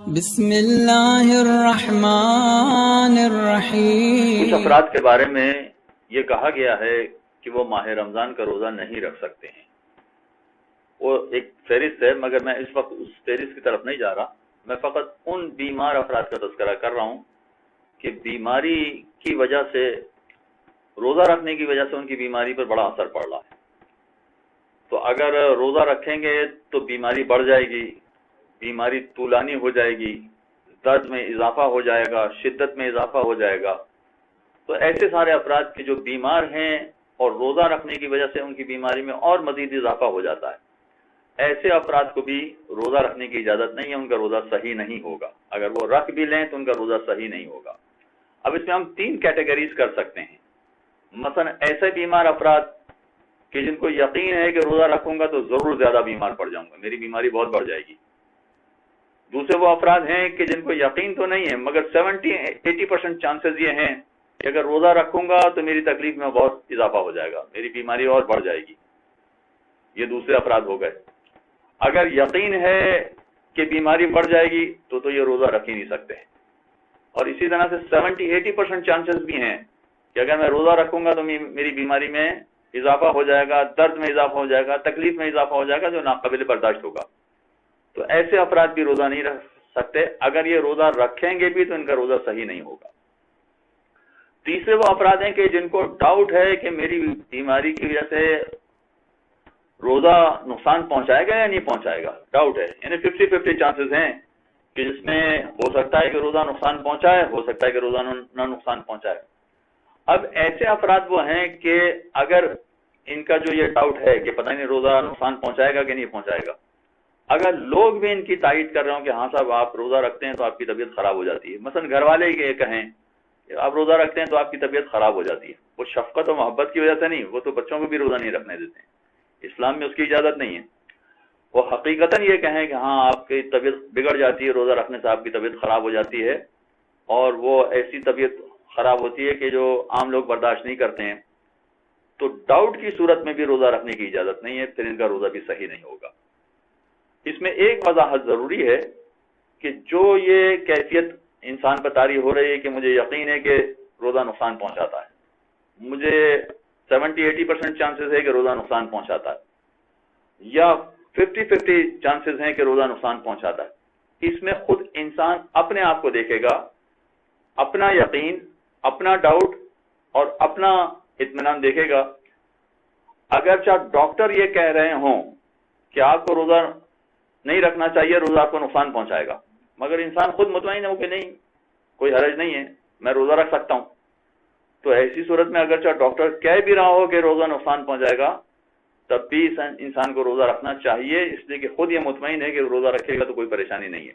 بسم اللہ الرحمن الرحیم۔ کچھ افراد کے بارے میں یہ کہا گیا ہے کہ وہ ماہ رمضان کا روزہ نہیں رکھ سکتے ہیں۔ وہ ایک فہرست ہے، مگر میں اس وقت اس فہرست کی طرف نہیں جا رہا۔ میں فقط ان بیمار افراد کا تذکرہ کر رہا ہوں کہ بیماری کی وجہ سے، روزہ رکھنے کی وجہ سے ان کی بیماری پر بڑا اثر پڑ رہا ہے۔ تو اگر روزہ رکھیں گے تو بیماری بڑھ جائے گی، بیماری طولانی ہو جائے گی، درد میں اضافہ ہو جائے گا، شدت میں اضافہ ہو جائے گا۔ تو ایسے سارے افراد کے جو بیمار ہیں اور روزہ رکھنے کی وجہ سے ان کی بیماری میں اور مزید اضافہ ہو جاتا ہے، ایسے افراد کو بھی روزہ رکھنے کی اجازت نہیں ہے، ان کا روزہ صحیح نہیں ہوگا۔ اگر وہ رکھ بھی لیں تو ان کا روزہ صحیح نہیں ہوگا۔ اب اس میں ہم 3 کیٹیگریز کر سکتے ہیں۔ مثلا ایسے بیمار افراد کہ جن کو یقین ہے کہ روزہ رکھوں گا تو ضرور زیادہ بیمار پڑ جاؤں گا، میری بیماری بہت بڑھ جائے گی۔ دوسرے وہ افراد ہیں کہ جن کو یقین تو نہیں ہے، مگر 70-80% چانسز یہ ہیں کہ اگر روزہ رکھوں گا تو میری تکلیف میں بہت اضافہ ہو جائے گا، میری بیماری اور بڑھ جائے گی۔ یہ دوسرے افراد ہو گئے۔ اگر یقین ہے کہ بیماری بڑھ جائے گی تو یہ روزہ رکھ ہی نہیں سکتے۔ اور اسی طرح سے 70-80% چانسز بھی ہیں کہ اگر میں روزہ رکھوں گا تو میری بیماری میں اضافہ ہو جائے گا، درد میں اضافہ ہو جائے گا، تکلیف میں اضافہ ہو جائے گا جو ناقابل برداشت ہوگا۔ تو ایسے افراد بھی روزہ نہیں رکھ سکتے۔ اگر یہ روزہ رکھیں گے بھی تو ان کا روزہ صحیح نہیں ہوگا۔ تیسرے وہ افراد ہیں کہ جن کو ڈاؤٹ ہے کہ میری بیماری کی وجہ سے روزہ نقصان پہنچائے گا یا نہیں پہنچائے گا، ڈاؤٹ ہے، یعنی 50-50 چانسز ہیں کہ جس میں ہو سکتا ہے کہ روزہ نقصان پہنچائے، ہو سکتا ہے کہ روزہ نہ نقصان پہنچائے۔ اب ایسے افراد وہ ہیں کہ اگر ان کا جو یہ ڈاؤٹ ہے کہ پتہ نہیں روزہ نقصان پہنچائے گا کہ نہیں پہنچائے گا، اگر لوگ بھی ان کی تائید کر رہے ہوں کہ ہاں صاحب آپ روزہ رکھتے ہیں تو آپ کی طبیعت خراب ہو جاتی ہے، مثلا گھر والے یہ کہیں کہ آپ روزہ رکھتے ہیں تو آپ کی طبیعت خراب ہو جاتی ہے، وہ شفقت و محبت کی وجہ سے نہیں، وہ تو بچوں کو بھی روزہ نہیں رکھنے دیتے ہیں، اسلام میں اس کی اجازت نہیں ہے۔ وہ حقیقتاً یہ کہیں کہ ہاں آپ کی طبیعت بگڑ جاتی ہے، روزہ رکھنے سے آپ کی طبیعت خراب ہو جاتی ہے، اور وہ ایسی طبیعت خراب ہوتی ہے کہ جو عام لوگ برداشت نہیں کرتے ہیں، تو ڈاؤٹ کی صورت میں بھی روزہ رکھنے کی اجازت نہیں ہے، پھر ان کا روزہ بھی صحیح نہیں ہوگا۔ اس میں ایک وضاحت ضروری ہے کہ جو یہ کیفیت انسان پر طاری ہو رہی ہے کہ مجھے یقین ہے کہ روزہ نقصان پہنچاتا ہے، مجھے 70-80% چانسز ہے کہ روزہ نقصان پہنچاتا ہے، یا 50-50 چانسز ہیں کہ روزہ نقصان پہنچاتا ہے، اس میں خود انسان اپنے آپ کو دیکھے گا، اپنا یقین، اپنا ڈاؤٹ اور اپنا اطمینان دیکھے گا۔ اگرچہ ڈاکٹر یہ کہہ رہے ہوں کہ آپ کو روزہ نہیں رکھنا چاہیے، روزہ آپ کو نقصان پہنچائے گا، مگر انسان خود مطمئن ہو کہ نہیں، کوئی حرج نہیں ہے، میں روزہ رکھ سکتا ہوں، تو ایسی صورت میں اگرچہ ڈاکٹر کہہ بھی رہا ہو کہ روزہ نقصان پہنچائے گا، تب بھی انسان کو روزہ رکھنا چاہیے، اس لیے کہ خود یہ مطمئن ہے کہ روزہ رکھے گا تو کوئی پریشانی نہیں ہے۔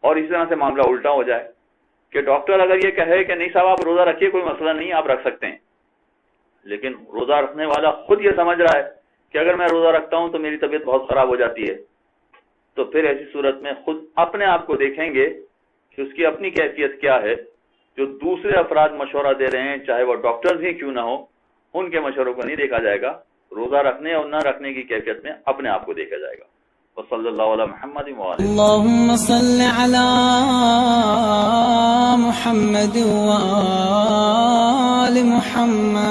اور اس طرح سے معاملہ الٹا ہو جائے کہ ڈاکٹر اگر یہ کہے کہ نہیں صاحب آپ روزہ رکھیے، کوئی مسئلہ نہیں، آپ رکھ سکتے ہیں، لیکن روزہ رکھنے والا خود یہ سمجھ رہا ہے کہ اگر میں روزہ رکھتا ہوں تو میری طبیعت بہت خراب ہو جاتی ہے، تو پھر ایسی صورت میں خود اپنے آپ کو دیکھیں گے کہ اس کی اپنی کیفیت کیا ہے۔ جو دوسرے افراد مشورہ دے رہے ہیں، چاہے وہ ڈاکٹرز ہی کیوں نہ ہو، ان کے مشوروں کو نہیں دیکھا جائے گا، روزہ رکھنے اور نہ رکھنے کی کیفیت میں اپنے آپ کو دیکھا جائے گا۔ وصلی اللہ علی محمد وآلہ اللہم صل علی محمد وآل محمد۔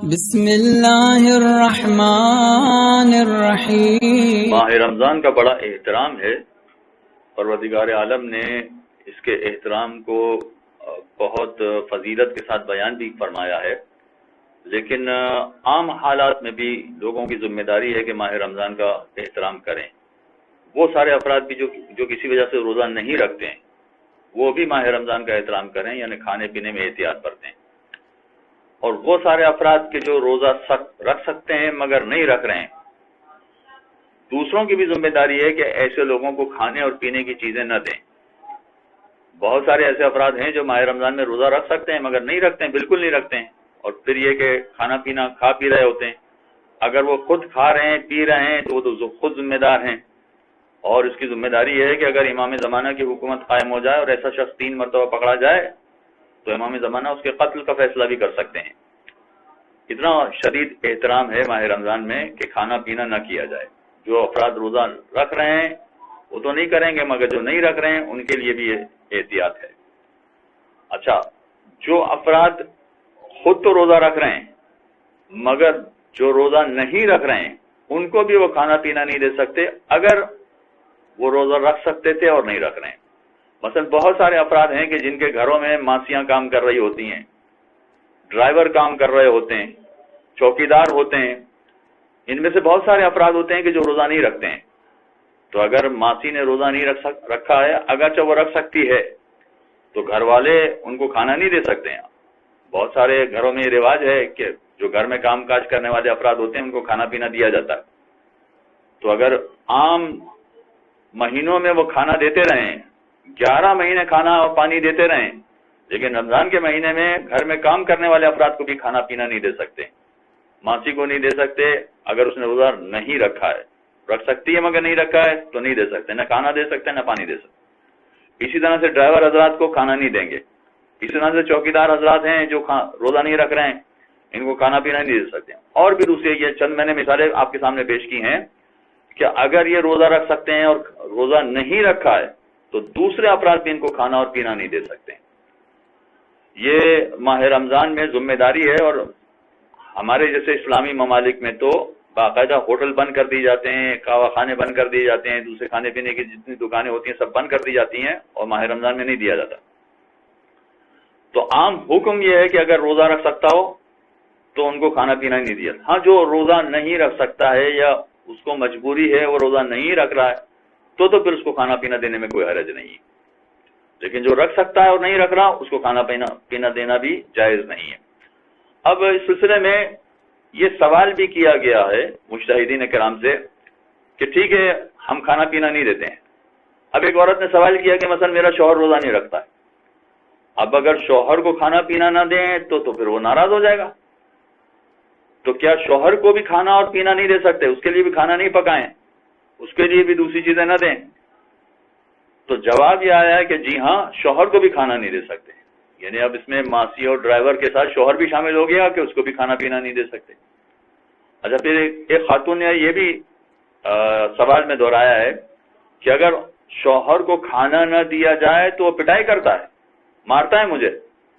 بسم اللہ الرحمن الرحیم۔ ماہ رمضان کا بڑا احترام ہے، پروردگار عالم نے اس کے احترام کو بہت فضیلت کے ساتھ بیان بھی فرمایا ہے، لیکن عام حالات میں بھی لوگوں کی ذمہ داری ہے کہ ماہ رمضان کا احترام کریں۔ وہ سارے افراد بھی جو کسی وجہ سے روزہ نہیں رکھتے ہیں، وہ بھی ماہ رمضان کا احترام کریں، یعنی کھانے پینے میں احتیاط برتیں۔ اور وہ سارے افراد کے جو روزہ رکھ سکتے ہیں مگر نہیں رکھ رہے ہیں، دوسروں کی بھی ذمہ داری ہے کہ ایسے لوگوں کو کھانے اور پینے کی چیزیں نہ دیں۔ بہت سارے ایسے افراد ہیں جو ماہ رمضان میں روزہ رکھ سکتے ہیں مگر نہیں رکھتے ہیں، بالکل نہیں رکھتے ہیں، اور پھر یہ کہ کھانا پینا کھا پی رہے ہوتے ہیں۔ اگر وہ خود کھا رہے ہیں، پی رہے ہیں، تو وہ تو خود ذمہ دار ہیں، اور اس کی ذمہ داری ہے کہ اگر امام زمانہ کی حکومت قائم ہو جائے اور ایسا شخص 3 مرتبہ پکڑا جائے تو امام زمانہ اس کے قتل کا فیصلہ بھی کر سکتے ہیں۔ اتنا شدید احترام ہے ماہ رمضان میں کہ کھانا پینا نہ کیا جائے۔ جو افراد روزہ رکھ رہے ہیں وہ تو نہیں کریں گے، مگر جو نہیں رکھ رہے ہیں ان کے لیے بھی یہ احتیاط ہے۔ اچھا، جو افراد خود تو روزہ رکھ رہے ہیں مگر جو روزہ نہیں رکھ رہے ہیں ان کو بھی وہ کھانا پینا نہیں دے سکتے اگر وہ روزہ رکھ سکتے تھے اور نہیں رکھ رہے ہیں۔ مثلا بہت سارے افراد ہیں کہ جن کے گھروں میں ماسیاں کام کر رہی ہوتی ہیں، ڈرائیور کام کر رہے ہوتے ہیں، چوکیدار ہوتے ہیں، ان میں سے بہت سارے افراد ہوتے ہیں کہ جو روزہ نہیں رکھتے ہیں۔ تو اگر ماسی نے روزہ نہیں رکھا ہے، اگرچہ وہ رکھ سکتی ہے، تو گھر والے ان کو کھانا نہیں دے سکتے ہیں۔ بہت سارے گھروں میں یہ رواج ہے کہ جو گھر میں کام کاج کرنے والے افراد ہوتے ہیں ان کو کھانا پینا دیا جاتا ہے۔ تو اگر عام مہینوں میں وہ کھانا دیتے رہیں، 11 مہینے کھانا اور پانی دیتے رہیں، لیکن رمضان کے مہینے میں گھر میں کام کرنے والے افراد کو بھی کھانا پینا نہیں دے سکتے، ماسی کو نہیں دے سکتے اگر اس نے روزہ نہیں رکھا ہے، رکھ سکتی ہے مگر نہیں رکھا ہے تو نہیں دے سکتے، نہ کھانا دے سکتے نہ پانی دے سکتے۔ اسی طرح سے ڈرائیور حضرات کو کھانا نہیں دیں گے، اسی طرح سے چوکیدار حضرات ہیں جو روزہ نہیں رکھ رہے ہیں، ان کو کھانا پینا نہیں دے سکتے۔ اور بھی دوسرے یہ چند میں نے مثالیں آپ کے سامنے پیش کی ہیں کہ اگر یہ روزہ رکھ سکتے ہیں اور روزہ نہیں رکھا ہے تو دوسرے افراد بھی ان کو کھانا اور پینا نہیں دے سکتے۔ یہ ماہ رمضان میں ذمہ داری ہے، اور ہمارے جیسے اسلامی ممالک میں تو باقاعدہ ہوٹل بند کر دی جاتے ہیں، کھاوا خانے بند کر دیے جاتے ہیں، دوسرے کھانے پینے کی جتنی دکانیں ہوتی ہیں سب بند کر دی جاتی ہیں اور ماہ رمضان میں نہیں دیا جاتا۔ تو عام حکم یہ ہے کہ اگر روزہ رکھ سکتا ہو تو ان کو کھانا پینا نہیں دیا۔ ہاں، جو روزہ نہیں رکھ سکتا ہے یا اس کو مجبوری ہے، وہ روزہ نہیں رکھ رہا ہے تو پھر اس کو کھانا پینا دینے میں کوئی حرج نہیں ہے، لیکن جو رکھ سکتا ہے اور نہیں رکھ رہا اس کو کھانا پینا دینا بھی جائز نہیں ہے۔ اب اس سلسلے میں یہ سوال بھی کیا گیا ہے مجتہدین کرام سے کہ ٹھیک ہے ہم کھانا پینا نہیں دیتے ہیں۔ اب ایک عورت نے سوال کیا کہ مثلا میرا شوہر روزہ نہیں رکھتا ہے، اب اگر شوہر کو کھانا پینا نہ دیں تو پھر وہ ناراض ہو جائے گا، تو کیا شوہر کو بھی کھانا اور پینا نہیں دے سکتے، اس کے لیے بھی کھانا نہیں پکائیں، اس کے لیے بھی دوسری چیزیں نہ دیں؟ تو جواب یہ آیا ہے کہ جی ہاں، شوہر کو بھی کھانا نہیں دے سکتے، یعنی اب اس میں ماسی اور ڈرائیور کے ساتھ شوہر بھی شامل ہو گیا کہ اس کو بھی کھانا پینا نہیں دے سکتے۔ اچھا، پھر ایک خاتون نے یہ بھی سوال میں دہرایا ہے کہ اگر شوہر کو کھانا نہ دیا جائے تو وہ پٹائی کرتا ہے، مارتا ہے مجھے،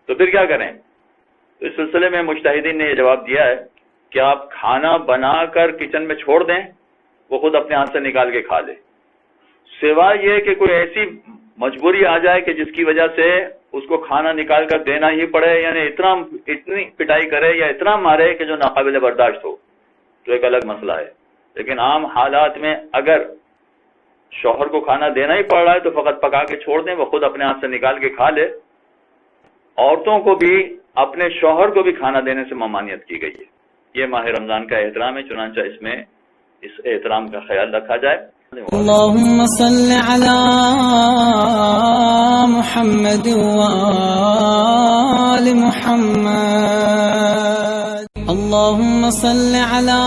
تو پھر کیا کریں؟ تو اس سلسلے میں مجتہدین نے یہ جواب دیا ہے کہ آپ کھانا بنا کر کچن میں چھوڑ دیں، وہ خود اپنے ہاتھ سے نکال کے کھا لے، سوائے یہ کہ کوئی ایسی مجبوری آ جائے کہ جس کی وجہ سے اس کو کھانا نکال کر دینا ہی پڑے، یعنی اتنی پٹائی کرے یا اتنا مارے کہ جو ناقابل برداشت ہو، تو ایک الگ مسئلہ ہے۔ لیکن عام حالات میں اگر شوہر کو کھانا دینا ہی پڑ رہا ہے تو فقط پکا کے چھوڑ دیں، وہ خود اپنے ہاتھ سے نکال کے کھا لے۔ عورتوں کو بھی اپنے شوہر کو بھی کھانا دینے سے ممانعت کی گئی ہے۔ یہ ماہ رمضان کا احترام ہے، چنانچہ اس میں اس احترام کا خیال رکھا جائے۔ اللهم صل على محمد وآل محمد اللهم صل على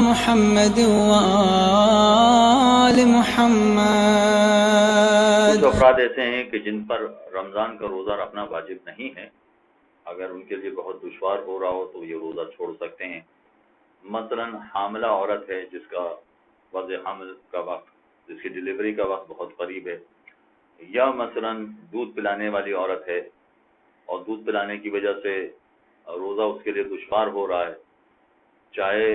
محمد وآل محمد۔ کچھ افراد ایسے ہیں کہ جن پر رمضان کا روزہ رکھنا واجب نہیں ہے، اگر ان کے لیے بہت دشوار ہو رہا ہو تو یہ روزہ چھوڑ سکتے ہیں۔ مثلا حاملہ عورت ہے جس کا وضع حمل کا وقت، جس کی ڈیلیوری کا وقت بہت قریب ہے، یا مثلا دودھ پلانے والی عورت ہے اور دودھ پلانے کی وجہ سے روزہ اس کے لیے دشوار ہو رہا ہے، چاہے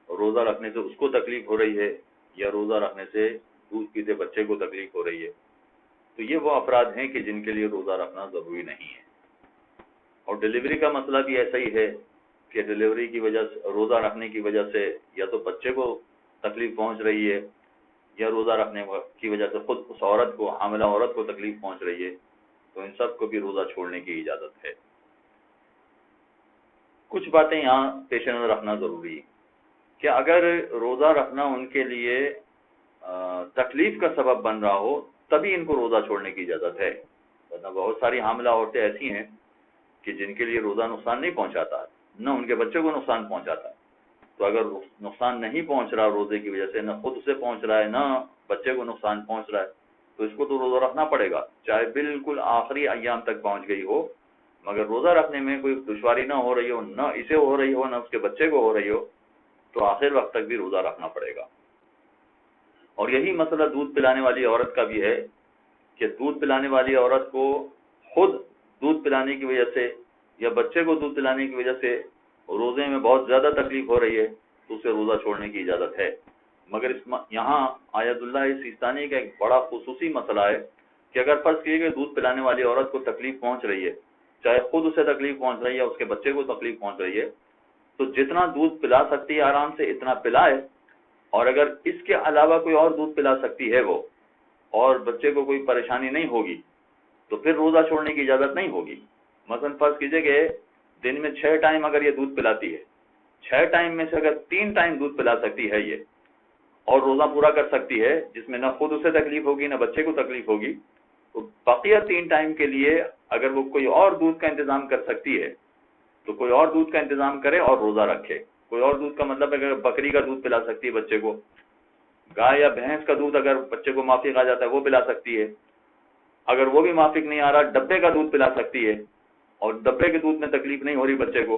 روزہ رکھنے سے اس کو تکلیف ہو رہی ہے یا روزہ رکھنے سے دودھ پیتے بچے کو تکلیف ہو رہی ہے، تو یہ وہ افراد ہیں کہ جن کے لیے روزہ رکھنا ضروری نہیں ہے۔ اور ڈیلیوری کا مسئلہ بھی ایسا ہی ہے کہ ڈیلیوری کی وجہ سے، روزہ رکھنے کی وجہ سے یا تو بچے کو تکلیف پہنچ رہی ہے یا روزہ رکھنے کی وجہ سے خود اس عورت کو، حاملہ عورت کو تکلیف پہنچ رہی ہے، تو ان سب کو بھی روزہ چھوڑنے کی اجازت ہے۔ کچھ باتیں یہاں پیش نظر رکھنا ضروری ہے کہ اگر روزہ رکھنا ان کے لیے تکلیف کا سبب بن رہا ہو تبھی ان کو روزہ چھوڑنے کی اجازت ہے، ورنہ بہت ساری حاملہ عورتیں ایسی ہیں کہ جن کے لیے روزہ نقصان نہیں پہنچاتا، نہ ان کے بچے کو نقصان پہنچاتا، تو اگر نقصان نہیں پہنچ رہا روزے کی وجہ سے، نہ خود سے پہنچ رہا ہے نہ بچے کو نقصان پہنچ رہا ہے، تو اس کو تو روزہ رکھنا پڑے گا، چاہے بالکل آخری ایام تک پہنچ گئی ہو، مگر روزہ رکھنے میں کوئی دشواری نہ ہو رہی ہو، نہ اسے ہو رہی ہو نہ اس کے بچے کو ہو رہی ہو، تو آخر وقت تک بھی روزہ رکھنا پڑے گا۔ اور یہی مسئلہ دودھ پلانے والی عورت کا بھی ہے کہ دودھ پلانے والی عورت کو خود دودھ پلانے کی وجہ سے یا بچے کو دودھ پلانے کی وجہ سے روزے میں بہت زیادہ تکلیف ہو رہی ہے تو اسے روزہ چھوڑنے کی اجازت ہے. مگر یہاں آیت اللہ سیستانی کا ایک بڑا خصوصی مسئلہ ہے کہ اگر فرض کیے کہ دودھ پلانے والی عورت کو تکلیف پہنچ رہی ہے، چاہے خود اسے تکلیف پہنچ رہی ہے اس کے بچے کو تکلیف پہنچ رہی ہے، تو جتنا دودھ پلا سکتی ہے آرام سے اتنا پلائے، اور اگر اس کے علاوہ کوئی اور دودھ پلا سکتی ہے وہ اور بچے کو کوئی پریشانی نہیں ہوگی تو پھر روزہ چھوڑنے کی اجازت نہیں ہوگی. مثلا فرض کیجئے کہ دن میں 6 ٹائم اگر یہ دودھ پلاتی ہے، 6 ٹائم میں سے اگر 3 ٹائم دودھ پلا سکتی ہے یہ اور روزہ پورا کر سکتی ہے جس میں نہ خود اسے تکلیف ہوگی نہ بچے کو تکلیف ہوگی، تو بقیہ 3 ٹائم کے لیے اگر وہ کوئی اور دودھ کا انتظام کر سکتی ہے تو کوئی اور دودھ کا انتظام کرے اور روزہ رکھے. کوئی اور دودھ کا مطلب اگر بکری کا دودھ پلا سکتی ہے بچے کو، گائے یا بھینس کا دودھ اگر بچے کو مافک آ جاتا ہے وہ پلا سکتی ہے، اگر وہ بھی مافک نہیں آ رہا ڈبے کا دودھ پلا سکتی ہے اور ڈبے کے دودھ میں تکلیف نہیں ہو رہی بچے کو،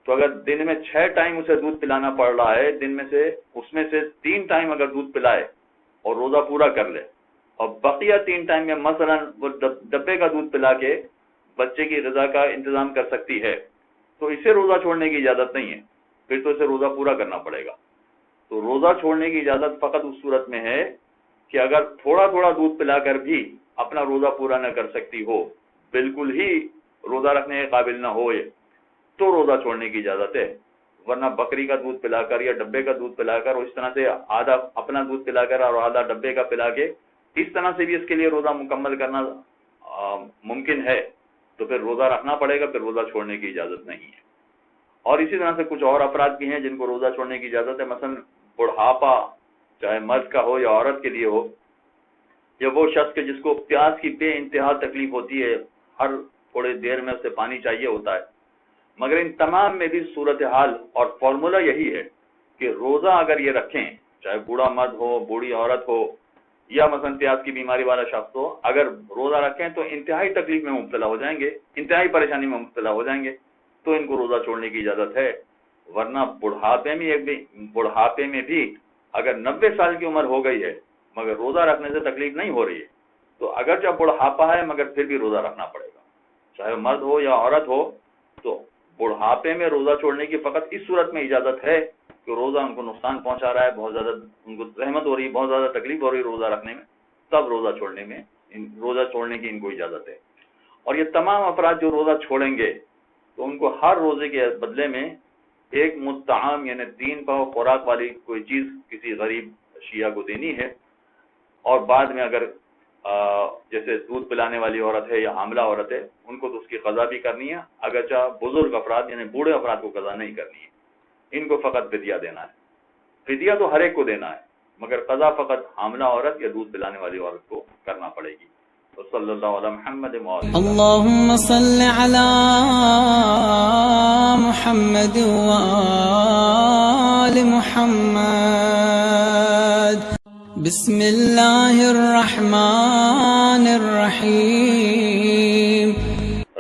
تو اگر دن میں 6 ٹائم اسے دودھ پلانا پڑ رہا ہے، دن میں سے اس میں سے 3 ٹائم اگر دودھ پلائے اور روزہ پورا کر لے اور بقیہ 3 ٹائم میں مثلا وہ ڈبے کا دودھ پلا کے بچے کی غذا کا انتظام کر سکتی ہے تو اسے روزہ چھوڑنے کی اجازت نہیں ہے، پھر تو اسے روزہ پورا کرنا پڑے گا. تو روزہ چھوڑنے کی اجازت فقط اس صورت میں ہے کہ اگر تھوڑا تھوڑا دودھ پلا کر بھی اپنا روزہ پورا نہ کر سکتی ہو، بالکل ہی روزہ رکھنے کے قابل نہ ہو یہ، تو روزہ چھوڑنے کی اجازت ہے. ورنہ بکری کا دودھ پلا کر یا ڈبے کا دودھ پلا کر اور اس طرح سے آدھا اپنا دودھ پلا کر اور آدھا ڈبے کا پلا کے اس طرح سے بھی اس کے لیے روزہ مکمل کرنا ممکن ہے تو پھر روزہ رکھنا پڑے گا، پھر روزہ چھوڑنے کی اجازت نہیں ہے. اور اسی طرح سے کچھ اور افراد بھی ہیں جن کو روزہ چھوڑنے کی اجازت ہے، مثلا بڑھاپا چاہے مرد کا ہو یا عورت کے لیے ہو، یا وہ شخص کے جس کو پیاس کی بے انتہا تکلیف ہوتی ہے، ہر تھوڑے دیر میں اسے پانی چاہیے ہوتا ہے. مگر ان تمام میں بھی صورتحال اور فارمولہ یہی ہے کہ روزہ اگر یہ رکھیں، چاہے بوڑھا مرد ہو، بوڑھی عورت ہو یا مثلا پیاس کی بیماری والا شخص ہو، اگر روزہ رکھیں تو انتہائی تکلیف میں مبتلا ہو جائیں گے، انتہائی پریشانی میں مبتلا ہو جائیں گے، تو ان کو روزہ چھوڑنے کی اجازت ہے. ورنہ بڑھاپے میں بھی اگر 90 سال کی عمر ہو گئی ہے مگر روزہ رکھنے سے تکلیف نہیں ہو رہی ہے تو اگر جب بڑھاپا ہے مگر پھر بھی روزہ رکھنا پڑے گا، چاہے مرد ہو یا عورت ہو. تو بڑھاپے میں روزہ چھوڑنے کی فقط اس صورت میں اجازت ہے کہ روزہ ان کو نقصان پہنچا رہا ہے، بہت زیادہ ان کو زحمت ہو رہی ہے، بہت زیادہ تکلیف ہو رہی ہے روزہ رکھنے میں، تب روزہ چھوڑنے کی ان کو اجازت ہے. اور یہ تمام افراد جو روزہ چھوڑیں گے تو ان کو ہر روزے کے بدلے میں ایک مطعم یعنی 3 پاؤ خوراک والی کوئی چیز کسی غریب شیعہ کو دینی ہے. اور بعد میں اگر جیسے دودھ پلانے والی عورت ہے یا حاملہ عورت ہے ان کو تو اس کی قضا بھی کرنی ہے، اگرچہ بزرگ افراد یعنی بوڑھے افراد کو قضا نہیں کرنی ہے، ان کو فقط فدیہ دینا ہے. فدیہ تو ہر ایک کو دینا ہے مگر قضا فقط حاملہ عورت یا دودھ پلانے والی عورت کو کرنا پڑے گی. صلی اللہ علیہ محمد اللهم صل على محمد وآل محمد. بسم اللہ الرحمن الرحیم.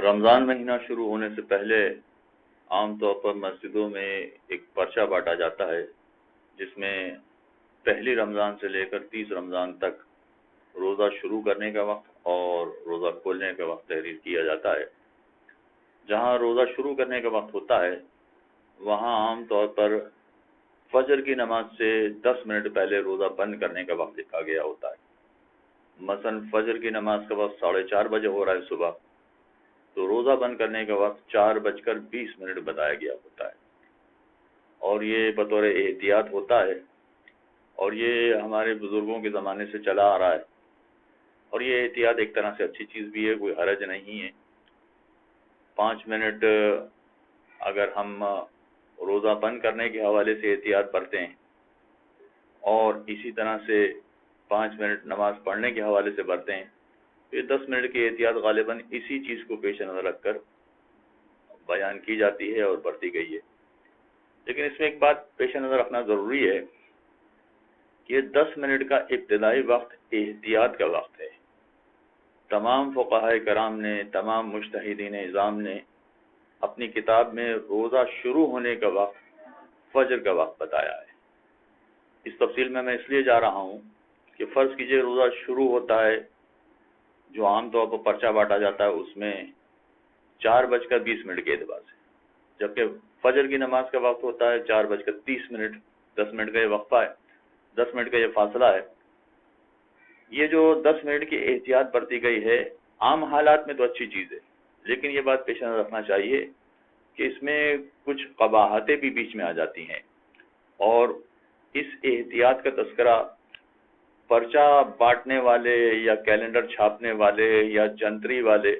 رمضان مہینہ شروع ہونے سے پہلے عام طور پر مسجدوں میں ایک پرچہ بانٹا جاتا ہے جس میں پہلی رمضان سے لے کر 30 رمضان تک روزہ شروع کرنے کا وقت اور روزہ کھولنے کا وقت تحریر کیا جاتا ہے. جہاں روزہ شروع کرنے کا وقت ہوتا ہے وہاں عام طور پر فجر کی نماز سے 10 منٹ پہلے روزہ بند کرنے کا وقت لکھا گیا ہوتا ہے. مثلا فجر کی نماز کا وقت 4:30 بجے ہو رہا ہے صبح، تو روزہ بند کرنے کا وقت 4:20 بتایا گیا ہوتا ہے. اور یہ بطور احتیاط ہوتا ہے اور یہ ہمارے بزرگوں کے زمانے سے چلا آ رہا ہے، اور یہ احتیاط ایک طرح سے اچھی چیز بھی ہے، کوئی حرج نہیں ہے. 5 منٹ اگر ہم روزہ بند کرنے کے حوالے سے احتیاط برتیں اور اسی طرح سے 5 منٹ نماز پڑھنے کے حوالے سے برتیں تو یہ 10 منٹ کی احتیاط غالباً اسی چیز کو پیش نظر رکھ کر بیان کی جاتی ہے اور برتی گئی ہے. لیکن اس میں ایک بات پیش نظر رکھنا ضروری ہے کہ 10 منٹ کا ابتدائی وقت احتیاط کا وقت ہے. تمام فقہاء کرام نے، تمام مجتہدین اعظام نے اپنی کتاب میں روزہ شروع ہونے کا وقت فجر کا وقت بتایا ہے. اس تفصیل میں اس لیے جا رہا ہوں کہ فرض کیجئے روزہ شروع ہوتا ہے جو عام طور پر پرچہ بانٹا جاتا ہے اس میں 4:20 کے اعتبار سے، جبکہ فجر کی نماز کا وقت ہوتا ہے 4:30، 10 منٹ کا یہ وقفہ ہے، 10 منٹ کا یہ فاصلہ ہے۔ یہ جو 10 منٹ کی احتیاط برتی گئی ہے عام حالات میں تو اچھی چیز ہے، لیکن یہ بات پیش نظر رکھنا چاہیے کہ اس میں کچھ قباحتیں بھی بیچ میں آ جاتی ہیں، اور اس احتیاط کا تذکرہ پرچہ بانٹنے والے یا کیلنڈر چھاپنے والے یا جنتری والے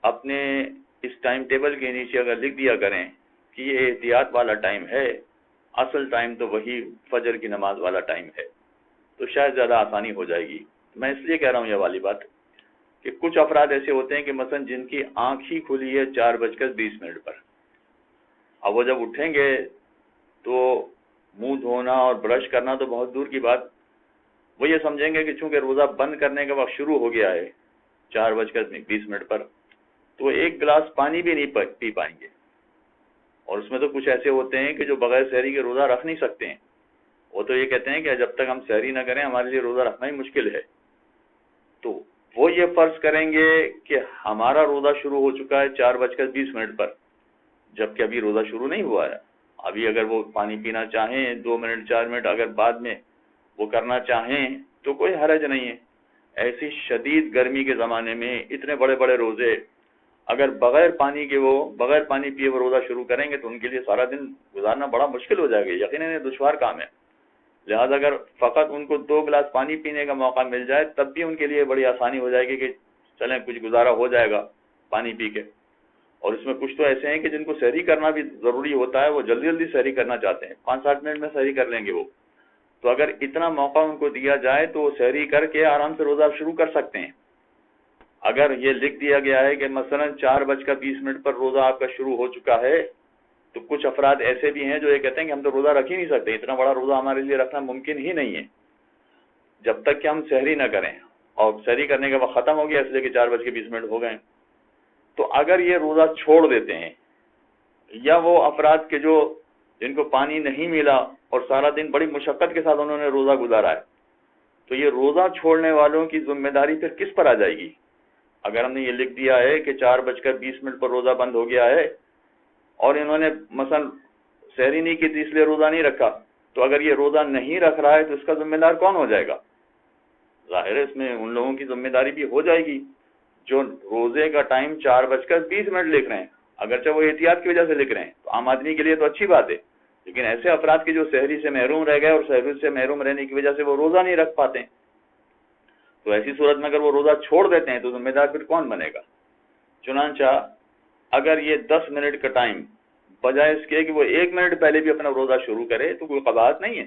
اپنے اس ٹائم ٹیبل کے نیچے اگر لکھ دیا کریں کہ یہ احتیاط والا ٹائم ہے، اصل ٹائم تو وہی فجر کی نماز والا ٹائم ہے، تو شاید زیادہ آسانی ہو جائے گی۔ میں اس لیے کہہ رہا ہوں یہ والی بات کہ کچھ افراد ایسے ہوتے ہیں کہ مثلا جن کی آنکھ ہی کھلی ہے 4:20 پر، اب وہ جب اٹھیں گے تو منہ دھونا اور برش کرنا تو بہت دور کی بات، وہ یہ سمجھیں گے کہ چونکہ روزہ بند کرنے کا وقت شروع ہو گیا ہے 4:20 پر، تو ایک گلاس پانی بھی نہیں پی پائیں گے۔ اور اس میں تو کچھ ایسے ہوتے ہیں کہ جو بغیر سحری کے روزہ رکھ نہیں سکتے ہیں، وہ تو یہ کہتے ہیں کہ جب تک ہم سحری نہ کریں ہمارے لیے روزہ رکھنا ہی مشکل ہے۔ تو وہ یہ فرض کریں گے کہ ہمارا روزہ شروع ہو چکا ہے 4:20 پر، جبکہ ابھی روزہ شروع نہیں ہوا ہے۔ ابھی اگر وہ پانی پینا چاہیں 2 منٹ 4 منٹ اگر بعد میں وہ کرنا چاہیں تو کوئی حرج نہیں ہے۔ ایسی شدید گرمی کے زمانے میں اتنے بڑے بڑے روزے اگر بغیر پانی پیے وہ روزہ شروع کریں گے تو ان کے لیے سارا دن گزارنا بڑا مشکل ہو جائے گا، یقیناً یہ دشوار کام ہے۔ لہذا اگر فقط ان کو 2 گلاس پانی پینے کا موقع مل جائے تب بھی ان کے لیے بڑی آسانی ہو جائے گی کہ چلیں کچھ گزارا ہو جائے گا پانی پی کے۔ اور اس میں کچھ تو ایسے ہیں کہ جن کو سحری کرنا بھی ضروری ہوتا ہے، وہ جلدی جلدی سحری کرنا چاہتے ہیں، 5-7 منٹ میں سحری کر لیں گے وہ، تو اگر اتنا موقع ان کو دیا جائے تو وہ سحری کر کے آرام سے روزہ شروع کر سکتے ہیں۔ اگر یہ لکھ دیا گیا ہے کہ مثلا 4:20 پر روزہ آپ کا شروع ہو چکا ہے، تو کچھ افراد ایسے بھی ہیں جو یہ کہتے ہیں کہ ہم تو روزہ رکھ ہی نہیں سکتے، اتنا بڑا روزہ ہمارے لیے رکھنا ممکن ہی نہیں ہے جب تک کہ ہم سحری نہ کریں، اور سحری کرنے کا وقت ختم ہو گیا اس لیے کہ 4:20 ہو گئے۔ تو اگر یہ روزہ چھوڑ دیتے ہیں، یا وہ افراد کے جن کو پانی نہیں ملا اور سارا دن بڑی مشقت کے ساتھ انہوں نے روزہ گزارا ہے، تو یہ روزہ چھوڑنے والوں کی ذمہ داری پھر کس پر آ جائے گی؟ اگر ہم نے یہ لکھ دیا ہے کہ 4:20 پر روزہ بند ہو گیا ہے اور انہوں نے مثلا سحری نہیں کی تھی اس لیے روزہ نہیں رکھا، تو اگر یہ روزہ نہیں رکھ رہا ہے تو اس کا ذمہ دار کون ہو جائے گا؟ ظاہر ہے اس میں ان لوگوں کی ذمہ داری بھی ہو جائے گی جو روزے کا ٹائم 4:20 لکھ رہے ہیں، اگرچہ وہ احتیاط کی وجہ سے لکھ رہے ہیں تو عام آدمی کے لیے تو اچھی بات ہے، لیکن ایسے افراد کے جو سحری سے محروم رہ گئے اور سحری سے محروم رہنے کی وجہ سے وہ روزہ نہیں رکھ پاتے ہیں، تو ایسی صورت میں اگر وہ روزہ چھوڑ دیتے ہیں تو ذمہ دار پھر کون بنے گا؟ چنانچہ اگر یہ 10 منٹ کا ٹائم بجائے اس کے کہ وہ 1 منٹ پہلے بھی اپنا روزہ شروع کرے تو کوئی قباحت نہیں ہے،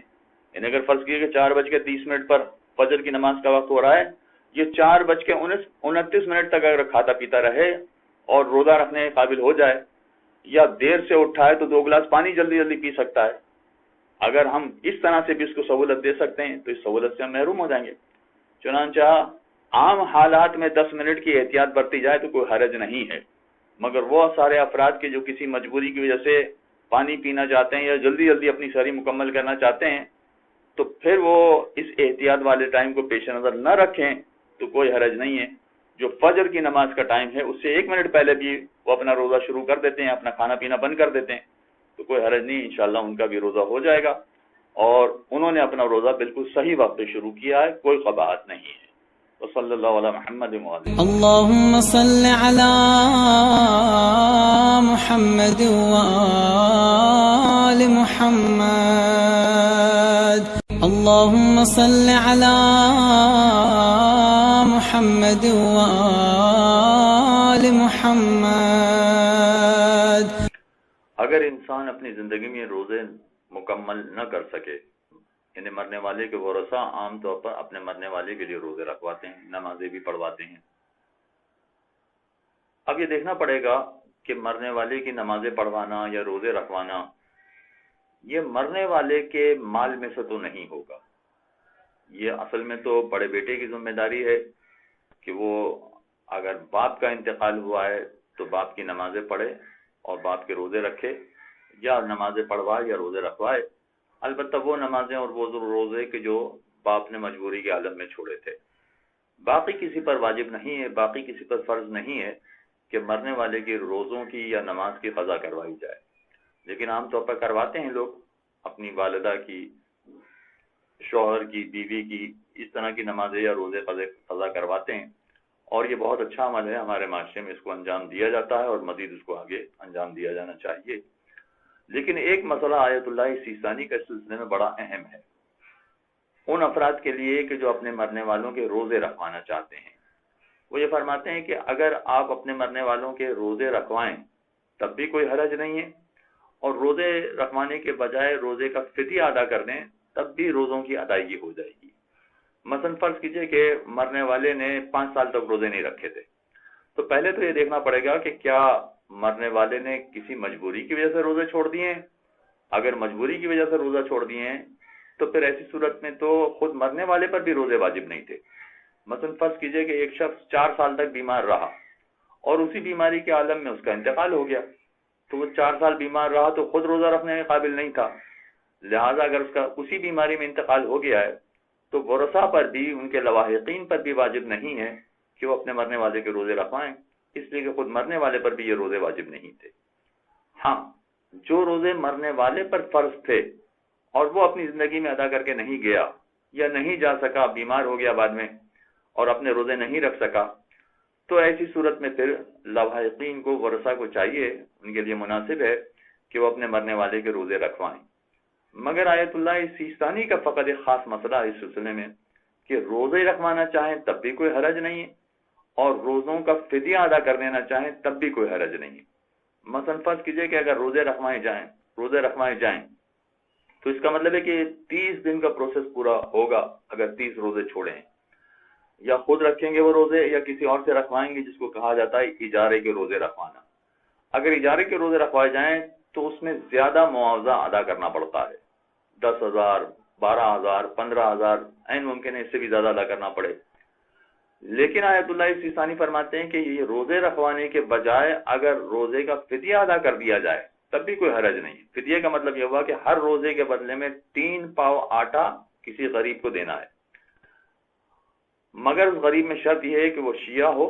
یعنی اگر فرض کیے کہ 4:30 پر فجر کی نماز کا وقت ہو رہا ہے، یہ 4:29 تک اگر کھاتا پیتا رہے اور روزہ رکھنے کے قابل ہو جائے، یا دیر سے اٹھا ہے تو 2 گلاس پانی جلدی جلدی پی سکتا ہے، اگر ہم اس طرح سے بھی اس کو سہولت دے سکتے ہیں تو اس سہولت سے ہم محروم ہو جائیں گے۔ چنانچہ عام حالات میں 10 منٹ کی احتیاط برتی جائے تو کوئی حرج نہیں ہے، مگر وہ سارے افراد کے جو کسی مجبوری کی وجہ سے پانی پینا چاہتے ہیں یا جلدی جلدی اپنی سحری مکمل کرنا چاہتے ہیں، تو پھر وہ اس احتیاط والے ٹائم کو پیش نظر نہ رکھیں تو کوئی حرج نہیں ہے۔ جو فجر کی نماز کا ٹائم ہے اس سے 1 منٹ پہلے بھی وہ اپنا روزہ شروع کر دیتے ہیں، اپنا کھانا پینا بند کر دیتے ہیں تو کوئی حرج نہیں، انشاءاللہ ان کا بھی روزہ ہو جائے گا، اور انہوں نے اپنا روزہ بالکل صحیح وقت پہ شروع کیا ہے، کوئی قباحت نہیں ہے۔ وصلی اللہ علی محمد وآلہ۔ اللهم صل على محمد وآل محمد. اللهم صل على محمد وآل محمد. اگر انسان اپنی زندگی میں روزے مکمل نہ کر سکے، یعنی مرنے والے کے ورثہ عام طور پر اپنے مرنے والے کے لیے روزے رکھواتے ہیں، نمازیں بھی پڑھواتے ہیں۔ اب یہ دیکھنا پڑے گا کہ مرنے والے کی نمازیں پڑھوانا یا روزے رکھوانا یہ مرنے والے کے مال میں سے تو نہیں ہوگا، یہ اصل میں تو بڑے بیٹے کی ذمہ داری ہے کہ وہ اگر باپ کا انتقال ہوا ہے تو باپ کی نمازیں پڑھے اور باپ کے روزے رکھے، یا نمازیں پڑھوائے یا روزے رکھوائے۔ البتہ وہ نمازیں اور وہ روزے کہ جو باپ نے مجبوری کے عالم میں چھوڑے تھے. باقی کسی پر واجب نہیں ہے، باقی کسی پر فرض نہیں ہے کہ مرنے والے کی روزوں کی یا نماز کی قضا کروائی جائے، لیکن عام طور پر کرواتے ہیں لوگ. اپنی والدہ کی، شوہر کی، بیوی کی اس طرح کی نمازیں یا روزے قضا کرواتے ہیں، اور یہ بہت اچھا عمل ہے. ہمارے معاشرے میں اس کو انجام دیا جاتا ہے اور مزید اس کو آگے انجام دیا جانا چاہیے. لیکن ایک مسئلہ آیت اللہ سیستانی کے سلسلے میں بڑا اہم ہے ان افراد کے لیے کہ جو اپنے مرنے والوں کے روزے رکھوانا چاہتے ہیں. وہ یہ فرماتے ہیں کہ اگر آپ اپنے مرنے والوں کے روزے رکھوائیں تب بھی کوئی حرج نہیں ہے، اور روزے رکھوانے کے بجائے روزے کا فدیہ ادا کر دیں تب بھی روزوں کی ادائیگی ہو جائے گی. مثلا فرض کیجئے کہ مرنے والے نے 5 سال تک روزے نہیں رکھے تھے، تو پہلے تو یہ دیکھنا پڑے گا کہ کیا مرنے والے نے کسی مجبوری کی وجہ سے روزے چھوڑ دیے ہیں. اگر مجبوری کی وجہ سے روزہ چھوڑ دیے ہیں تو پھر ایسی صورت میں تو خود مرنے والے پر بھی روزے واجب نہیں تھے. مثلا فرض کیجئے کہ ایک شخص 4 سال تک بیمار رہا اور اسی بیماری کے عالم میں اس کا انتقال ہو گیا، تو وہ 4 سال بیمار رہا تو خود روزہ رکھنے کے قابل نہیں تھا. لہٰذا اگر اس کا اسی بیماری میں انتقال ہو گیا ہے تو ورثاء پر بھی، ان کے لواحقین پر بھی واجب نہیں ہے کہ وہ اپنے مرنے والے کے روزے رکھوائیں، اس لیے کہ خود مرنے والے پر بھی یہ روزے واجب نہیں تھے. ہاں، جو روزے مرنے والے پر فرض تھے اور وہ اپنی زندگی میں ادا کر کے نہیں گیا یا نہیں جا سکا، بیمار ہو گیا بعد میں اور اپنے روزے نہیں رکھ سکا، تو ایسی صورت میں پھر لواحقین کو، ورثاء کو چاہیے، ان کے لیے مناسب ہے کہ وہ اپنے مرنے والے کے روزے رکھوائیں. مگر آیت اللہ سیستانی کا فقط ایک خاص مسئلہ اس سلسلے میں کہ روزے رکھوانا چاہیں تب بھی کوئی حرج نہیں ہے، اور روزوں کا فدیہ ادا کر دینا چاہیں تب بھی کوئی حرج نہیں ہے. مثلا فرض کیجئے کہ اگر روزے رکھوائے جائیں تو اس کا مطلب ہے کہ 30 دن کا پروسیس پورا ہوگا اگر 30 روزے چھوڑیں، یا خود رکھیں گے وہ روزے یا کسی اور سے رکھوائیں گے، جس کو کہا جاتا ہے اجارے کے روزے رکھوانا. اگر اجارے کے روزے رکھوائے جائیں تو اس میں زیادہ معاوضہ ادا کرنا پڑتا ہے، 10,000، 12,000، 15,000، عین ممکن ہے اس سے بھی زیادہ ادا کرنا پڑے. لیکن آیت اللہ سیستانی فرماتے ہیں کہ یہ روزے رکھوانے کے بجائے اگر روزے کا فدیہ ادا کر دیا جائے تب بھی کوئی حرج نہیں. فدیہ کا مطلب یہ ہوا کہ ہر روزے کے بدلے میں 3 پاؤ آٹا کسی غریب کو دینا ہے، مگر اس غریب میں شرط یہ ہے کہ وہ شیعہ ہو،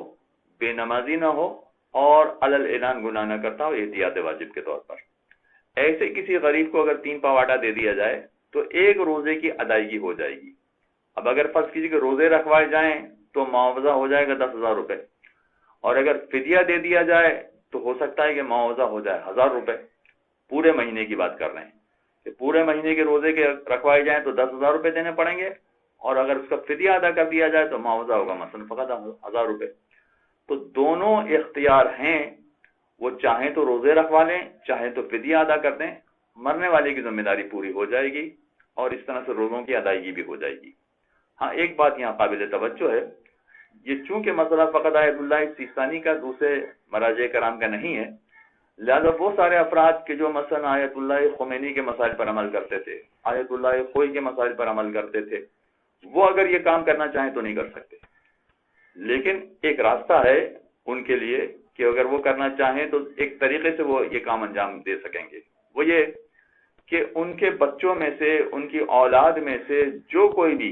بے نمازی نہ ہو اور علل اعلان گناہ نہ کرتا ہو، احتیاط واجب کے طور پر. ایسے کسی غریب کو اگر 3 پاؤ آٹا دے دیا جائے تو ایک روزے کی ادائیگی ہو جائے گی. اب اگر فرض کیجیے کہ روزے رکھوائے جائیں تو معاوضہ ہو جائے گا 10,000 روپے، اور اگر فدیہ دے دیا جائے تو ہو سکتا ہے کہ معاوضہ ہو جائے 1,000 روپے. پورے مہینے کی بات کر رہے ہیں کہ پورے مہینے کے روزے کے رکھوائے جائیں تو 10,000 روپے دینے پڑیں گے، اور اگر اس کا فدیہ ادا کر دیا جائے تو معاوضہ ہوگا مثلا فقط 1,000 روپے. تو دونوں اختیار ہیں، وہ چاہیں تو روزے رکھوا لیں، چاہیں تو فدیہ ادا کر دیں، مرنے والے کی ذمہ داری پوری ہو جائے گی اور اس طرح سے روزوں کی ادائیگی بھی ہو جائے گی. ہاں، ایک بات یہاں قابل توجہ ہے، یہ چونکہ مسئلہ فقط آیت اللہ سیستانی کا، دوسرے مراجع کرام کا نہیں ہے، لہذا وہ سارے افراد کے جو مثلا آیت اللہ خمینی کے مسائل پر عمل کرتے تھے، آیت اللہ خوئی کے مسائل پر عمل کرتے تھے، وہ اگر یہ کام کرنا چاہیں تو نہیں کر سکتے. لیکن ایک راستہ ہے ان کے لیے کہ اگر وہ کرنا چاہیں تو ایک طریقے سے وہ یہ کام انجام دے سکیں گے. وہ یہ کہ ان کے بچوں میں سے، ان کی اولاد میں سے جو کوئی بھی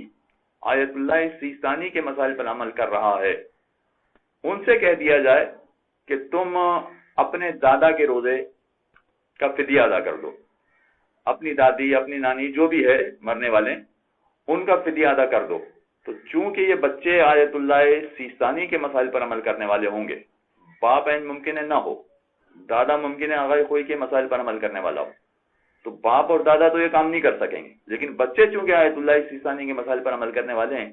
آیت اللہ سیستانی کے مسائل پر عمل کر رہا ہے، ان سے کہہ دیا جائے کہ تم اپنے دادا کے روزے کا فدیہ ادا کر دو، اپنی دادی، اپنی نانی، جو بھی ہے مرنے والے، ان کا فدیہ ادا کر دو. تو چونکہ یہ بچے آیت اللہ سیستانی کے مسائل پر عمل کرنے والے ہوں گے، باپ عین ممکن ہے نہ ہو، دادا ممکن ہے آغا خوئی کے مسائل پر عمل کرنے والا ہو، تو باپ اور دادا تو یہ کام نہیں کر سکیں گے. لیکن بچے چونکہ آیت اللہ سیستانی کے مسائل پر عمل کرنے والے ہیں،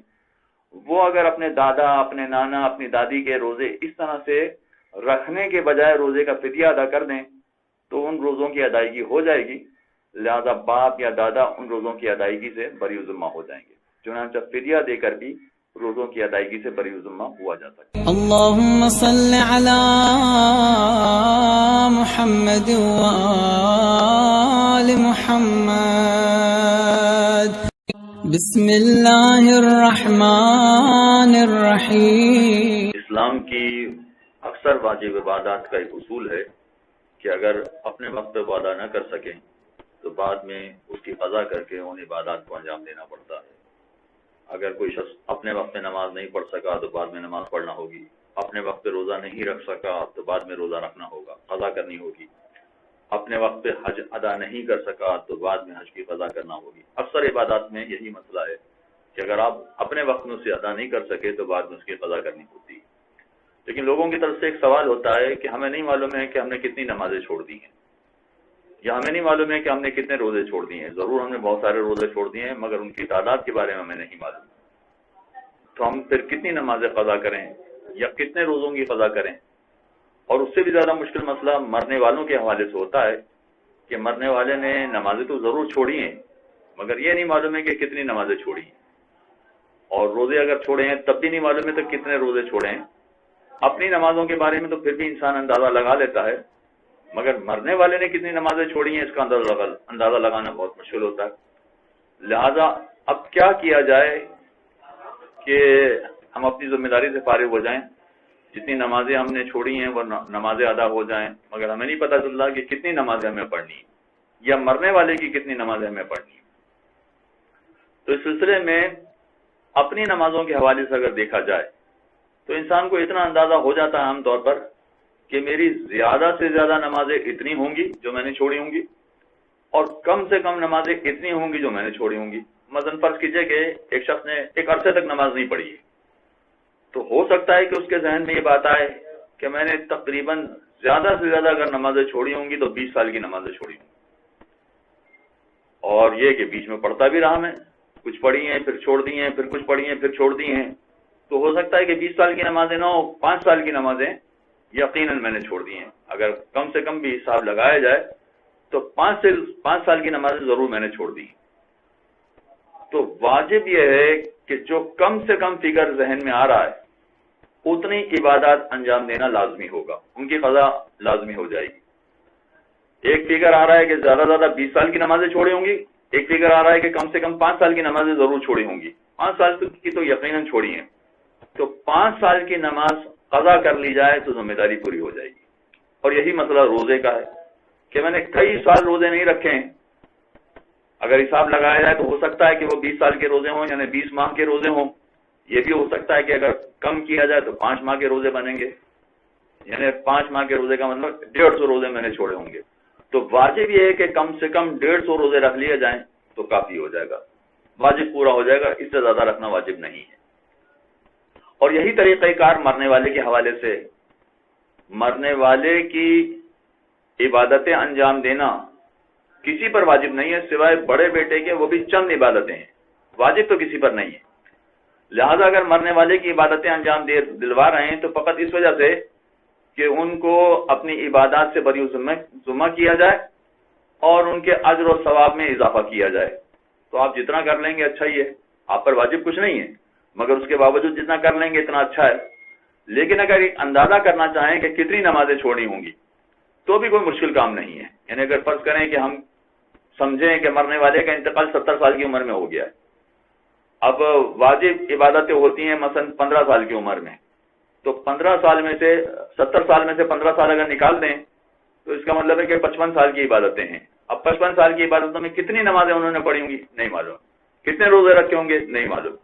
وہ اگر اپنے دادا، اپنے نانا، اپنی دادی کے روزے اس طرح سے رکھنے کے بجائے روزے کا فدیہ ادا کر دیں تو ان روزوں کی ادائیگی ہو جائے گی. لہذا باپ یا دادا ان روزوں کی ادائیگی سے بری ذمہ ہو جائیں گے. چنانچہ فدیہ دے کر بھی روزوں کی ادائیگی سے بری ذمہ ہوا جا سکتا ہے. اللهم صل على محمد وآل محمد. بسم اللہ الرحمن الرحیم. اسلام کی اکثر واجب عبادات کا ایک اصول ہے کہ اگر اپنے وقت پہ ادا نہ کر سکیں تو بعد میں اس کی قضا کر کے ان عبادات کو انجام دینا پڑتا ہے. اگر کوئی شخص اپنے وقت میں نماز نہیں پڑھ سکا تو بعد میں نماز پڑھنا ہوگی، اپنے وقت پہ روزہ نہیں رکھ سکا تو بعد میں روزہ رکھنا ہوگا، قضا کرنی ہوگی، اپنے وقت پہ حج ادا نہیں کر سکا تو بعد میں حج کی قضا کرنا ہوگی۔ اکثر عبادات میں یہی مسئلہ ہے کہ اگر آپ اپنے وقت میں اسے ادا نہیں کر سکے تو بعد میں اس کی قضا کرنی ہوتی ہے۔ لیکن لوگوں کی طرف سے ایک سوال ہوتا ہے کہ ہمیں نہیں معلوم ہے کہ ہم نے کتنی نمازیں چھوڑ دی ہیں، یا ہمیں نہیں معلوم ہے کہ ہم نے کتنے روزے چھوڑ دیے ہیں۔ ضرور ہم نے بہت سارے روزے چھوڑ دیے ہیں، مگر ان کی تعداد کے بارے میں ہمیں نہیں معلوم، تو ہم پھر کتنی نمازیں قضا کریں یا کتنے روزوں کی قضا کریں؟ اور اس سے بھی زیادہ مشکل مسئلہ مرنے والوں کے حوالے سے ہوتا ہے کہ مرنے والے نے نمازیں تو ضرور چھوڑی ہیں، مگر یہ نہیں معلوم ہے کہ کتنی نمازیں چھوڑی ہیں، اور روزے اگر چھوڑے ہیں تب بھی نہیں معلوم ہے تو کتنے روزے چھوڑے ہیں۔ اپنی نمازوں کے بارے میں تو پھر بھی انسان اندازہ لگا لیتا ہے، مگر مرنے والے نے کتنی نمازیں چھوڑی ہیں اس کا اندازہ لگانا بہت مشکل ہوتا ہے۔ لہذا اب کیا کیا جائے کہ ہم اپنی ذمہ داری سے فارغ ہو جائیں، جتنی نمازیں ہم نے چھوڑی ہیں وہ نمازیں ادا ہو جائیں، مگر ہمیں نہیں پتہ چلتا کہ کتنی نمازیں ہمیں پڑھنی ہیں یا مرنے والے کی کتنی نمازیں ہمیں پڑھنی ہیں۔ تو اس سلسلے میں اپنی نمازوں کے حوالے سے اگر دیکھا جائے تو انسان کو اتنا اندازہ ہو جاتا ہے عام طور پر کہ میری زیادہ سے زیادہ نمازیں اتنی ہوں گی جو میں نے چھوڑی ہوں گی، اور کم سے کم نمازیں اتنی ہوں گی جو میں نے چھوڑی ہوں گی۔ مثلا فرض کیجئے کہ ایک شخص نے ایک عرصے تک نماز نہیں پڑھی ہے، تو ہو سکتا ہے کہ اس کے ذہن میں یہ بات آئے کہ میں نے تقریباً زیادہ سے زیادہ اگر نمازیں چھوڑی ہوں گی تو 20 سال کی نمازیں چھوڑی ہوں گی، اور یہ کہ بیچ میں پڑھتا بھی رہا، میں کچھ پڑھی ہیں پھر چھوڑ دی ہیں، پھر کچھ پڑھی ہیں پھر چھوڑ دی ہیں، تو ہو سکتا ہے کہ 20 سال کی نمازیں نہ ہو، 5 سال کی نمازیں یقیناً میں نے چھوڑ دی ہیں۔ اگر کم سے کم بھی حساب لگایا جائے تو 5 سال کی نمازیں ضرور میں نے چھوڑ دی۔ تو واجب یہ ہے کہ جو کم سے کم فگر ذہن میں آ رہا ہے اتنی عبادات انجام دینا لازمی ہوگا، ان کی قضا لازمی ہو جائے گی۔ ایک فگر آ رہا ہے کہ زیادہ زیادہ 20 سال کی نمازیں چھوڑی ہوں گی، ایک فگر آ رہا ہے کہ کم سے کم 5 سال کی نمازیں ضرور چھوڑی ہوں گی، 5 سال کی تو یقیناً چھوڑی ہیں، تو 5 سال کی نماز قضا کر لی جائے تو ذمہ داری پوری ہو جائے گی۔ اور یہی مسئلہ روزے کا ہے کہ میں نے کئی سال روزے نہیں رکھے ہیں، اگر حساب لگایا جائے تو ہو سکتا ہے کہ وہ 20 سال کے روزے ہوں، یعنی 20 ماہ کے روزے ہوں۔ یہ بھی ہو سکتا ہے کہ اگر کم کیا جائے تو 5 ماہ کے روزے بنیں گے، یعنی 5 ماہ کے روزے کا مطلب 150 روزے میں نے چھوڑے ہوں گے۔ تو واجب یہ ہے کہ کم سے کم 150 روزے رکھ لیے جائیں تو کافی ہو جائے گا، واجب پورا ہو جائے گا، اس سے زیادہ رکھنا واجب نہیں ہے۔ اور یہی طریقہ کار مرنے والے کے حوالے سے، مرنے والے کی عبادتیں انجام دینا کسی پر واجب نہیں ہے سوائے بڑے بیٹے کے، وہ بھی چند عبادتیں ہیں، واجب تو کسی پر نہیں ہے۔ لہذا اگر مرنے والے کی عبادتیں انجام دلوا رہے ہیں تو فقط اس وجہ سے کہ ان کو اپنی عبادات سے بری ذمہ کیا جائے اور ان کے اجر و ثواب میں اضافہ کیا جائے، تو آپ جتنا کر لیں گے اچھا ہی ہے، آپ پر واجب کچھ نہیں ہے، مگر اس کے باوجود جتنا کر لیں گے اتنا اچھا ہے۔ لیکن اگر اندازہ کرنا چاہیں کہ کتنی نمازیں چھوڑی ہوں گی تو بھی کوئی مشکل کام نہیں ہے۔ یعنی اگر فرض کریں کہ ہم سمجھیں کہ مرنے والے کا انتقال 70 سال کی عمر میں ہو گیا ہے، اب واجب عبادتیں ہوتی ہیں مثلا 15 سال کی عمر میں، تو 15 سال میں سے 70 سال میں سے 15 سال اگر نکال دیں تو اس کا مطلب ہے کہ 55 سال کی عبادتیں ہیں۔ اب 55 سال کی عبادتوں میں کتنی نمازیں انہوں نے پڑھی ہوں گی نہیں معلوم، کتنے روزے رکھے ہوں گے نہیں معلوم۔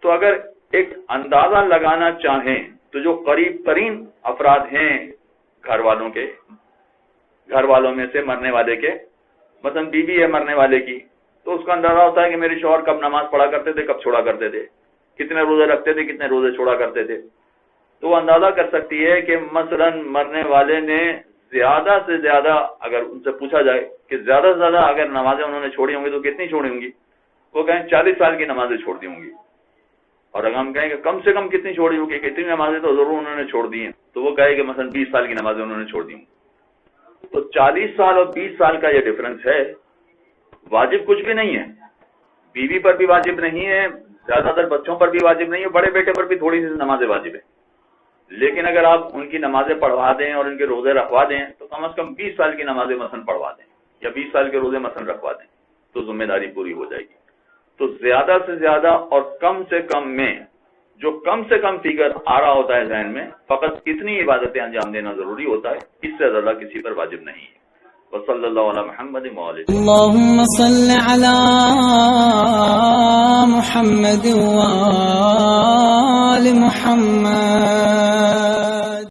تو اگر ایک اندازہ لگانا چاہیں تو جو قریب ترین افراد ہیں گھر والوں میں سے مرنے والے کے، مثلا بیوی ہے مرنے والے کی، تو اس کا اندازہ ہوتا ہے کہ میرے شوہر کب نماز پڑھا کرتے تھے، کب چھوڑا کرتے تھے، کتنے روزے رکھتے تھے، کتنے روزے چھوڑا کرتے تھے، تو وہ اندازہ کر سکتی ہے کہ مثلا مرنے والے نے زیادہ سے زیادہ، اگر ان سے پوچھا جائے کہ زیادہ سے زیادہ اگر نمازیں انہوں نے چھوڑی ہوں گی تو کتنی چھوڑی ہوں گی، وہ کہیں 40 سال کی نمازیں چھوڑ دی ہوں گی۔ اور اگر ہم کہیں کہ کم سے کم کتنی چھوڑی ہوگی، کتنی نمازیں تو ضرور انہوں نے چھوڑ دی ہیں، تو وہ کہے کہ مثلا 20 سال کی نمازیں انہوں نے چھوڑ دی ہوں۔ تو 40 سال اور 20 سال کا یہ ڈفرنس ہے۔ واجب کچھ بھی نہیں ہے، بیوی پر بھی واجب نہیں ہے، زیادہ تر بچوں پر بھی واجب نہیں ہے، بڑے بیٹے پر بھی تھوڑی سی نمازیں واجب ہے، لیکن اگر آپ ان کی نمازیں پڑھوا دیں اور ان کے روزے رکھوا دیں تو کم از کم 20 سال کی نمازیں مثلا پڑھوا دیں یا 20 سال کے روزے مثلا رکھوا دیں تو ذمہ داری پوری ہو جائے گی۔ تو زیادہ سے زیادہ اور کم سے کم میں جو کم سے کم فگر آ رہا ہوتا ہے ذہن میں، فقط اتنی عبادتیں انجام دینا ضروری ہوتا ہے، اس سے زیادہ کسی پر واجب نہیں ہے۔ وصلی اللہ علی محمد وآلہ اللهم صل على محمد وآل محمد